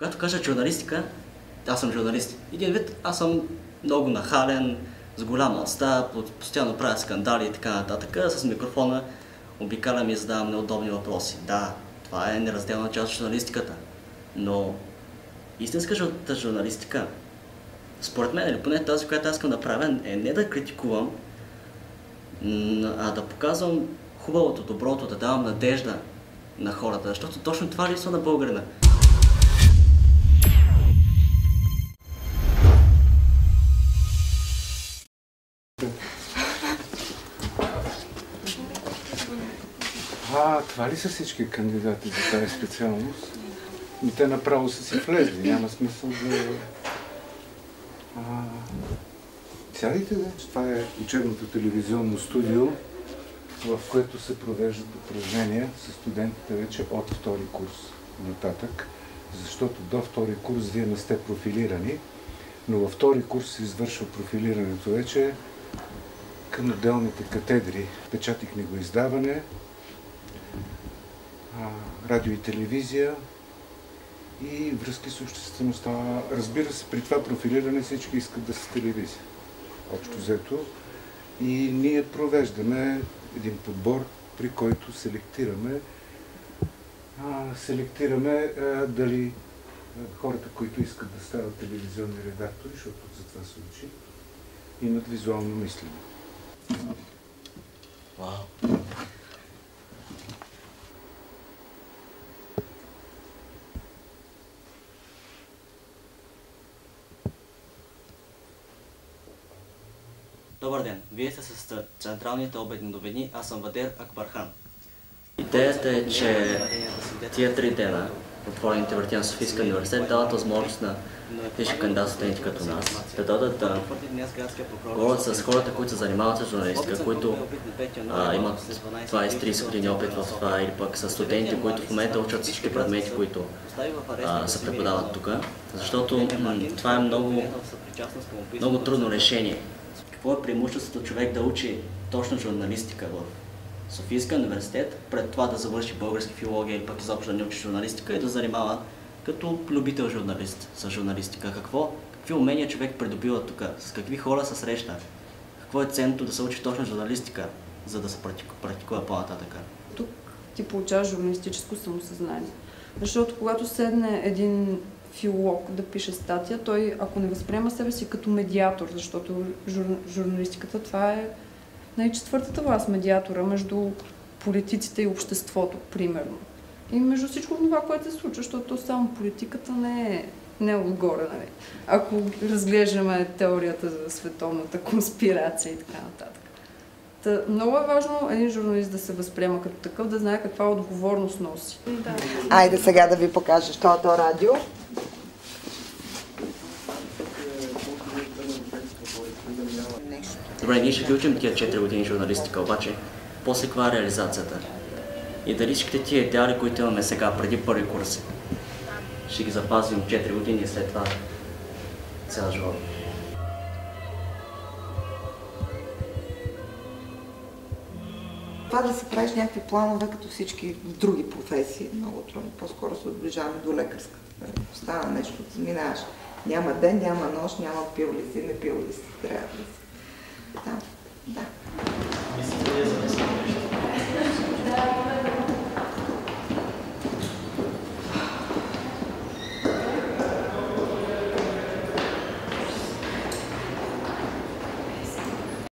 Когато кажа журналистика, аз съм журналист. Един вид, аз съм много нахален, с голяма отста, постоянно правя скандали и така нататък. С микрофона обикалям и задавам неудобни въпроси. Да, това е неразделна част от журналистиката. Но истинската журналистика, според мен, или поне тази, която аз искам да правя, е не да критикувам, а да показвам хубавото, доброто, да давам надежда на хората, защото точно това липсва на българина. Това ли са всички кандидати за тази специалност? Но те направо са си влезли, няма смисъл да... Сядайте, да. Това е учебното телевизионно студио, в което се провеждат упражнения с студентите вече от втори курс нататък, защото до втори курс вие не сте профилирани, но във втори курс се извършва профилирането вече към отделните катедри. Печат и книгоиздаване, радио и телевизия и връзки с обществеността. Разбира се, при това профилиране всички искат да са телевизия. Общо взето. И ние провеждаме един подбор, при който селектираме дали хората, които искат да стават телевизионни редактори, защото за това се учи, имат визуално мислене. Вау! Добър ден! Вие сте с централните обедни новини, аз съм Вадер Акбархан. Идеята е, че тия 3 дена, отворените врати на Софийския университет, дават възможност на всички кандидати като нас да дадат да говорят с хората, които се занимават с журналистика, които имат 20-30 години опит в това, или пък с студенти, които в момента учат всички предмети, които се преподават тук, защото това е много трудно решение. Какво е преимуществото човек да учи точно журналистика в Софийския университет, пред това да завърши български филология или пък изобщо да не учи журналистика и да занимава като любител журналист с журналистика? Какви умения човек придобива тук? С какви хора се среща? Какво е ценното да се учи точно журналистика, за да се практикува по-нататък? Тук ти получаваш журналистическо самосъзнание. Защото когато седне един филолог да пише статия, той, ако не възприема себе си като медиатор, защото журналистиката това е най-четвъртата власт, медиатора между политиците и обществото, примерно. И между всичко това, което се случва, защото само политиката не е отгоре, нали? Ако разглеждаме теорията за световната конспирация и така нататък. Много е важно един журналист да се възприема като такъв, да знае каква отговорност носи. Да. Айде сега да ви покажа, що е то радио. Добре, ние ще ги учим тия 4 години журналистика, обаче после каква е реализацията? И дали всичките тия идеали, които имаме сега, преди първи курс, ще ги запазим 4 години и след това цял живот? Това да си правиш някакви планове, като всички други професии, много трудно. По-скоро се отближаваме до лекарската. Стана нещо, да заминаваш. Няма ден, няма нощ, няма пил ли си, не пил ли си, трябва ли си. Да. Мислите ли за